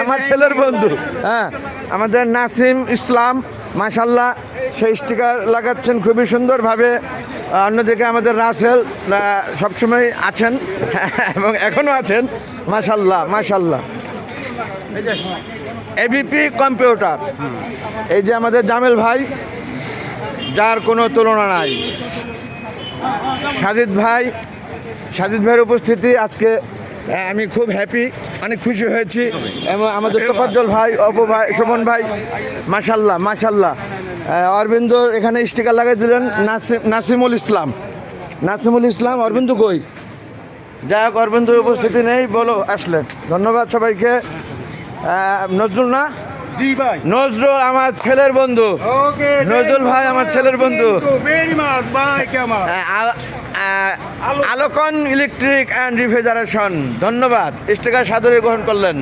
আমার ছেলের বন্ধু। হ্যাঁ, আমাদের নাসিম ইসলাম মাশাল্লাহ সেই স্টিকার লাগাচ্ছেন খুবই সুন্দরভাবে। অন্যদিকে আমাদের রাসেল সবসময় আছেন এবং এখনও আছেন। মাশাল্লাহ মাশাল্লাহ। এবিপি কম্পিউটার, এই যে আমাদের জামেল ভাই, যার কোনো তুলনা নাই। সাজিদ ভাইয়ের উপস্থিতি আজকে আমি খুব হ্যাপি, অনেক খুশি হয়েছি। এবং আমাদের তোফাজ্জল ভাই, অপু ভাই, শোভন ভাই, মাশাল্লাহ মাশাল্লাহ। অরবিন্দ এখানে স্টিকার লাগাই দিলেন। নাসিমুল ইসলাম। অরবিন্দ কই? যাই হোক, অরবিন্দর উপস্থিতি নেই, বলো আসলেন। ধন্যবাদ সবাইকে। নজরুল না, নজরুল আমার ছেলের বন্ধু। নজরুল ভাই আমার ছেলের বন্ধু। আলোকন ইলেকট্রিক অ্যান্ড রিফ্রিজারেশন, ধন্যবাদ। স্টিকার সাদরে গ্রহণ করলেন।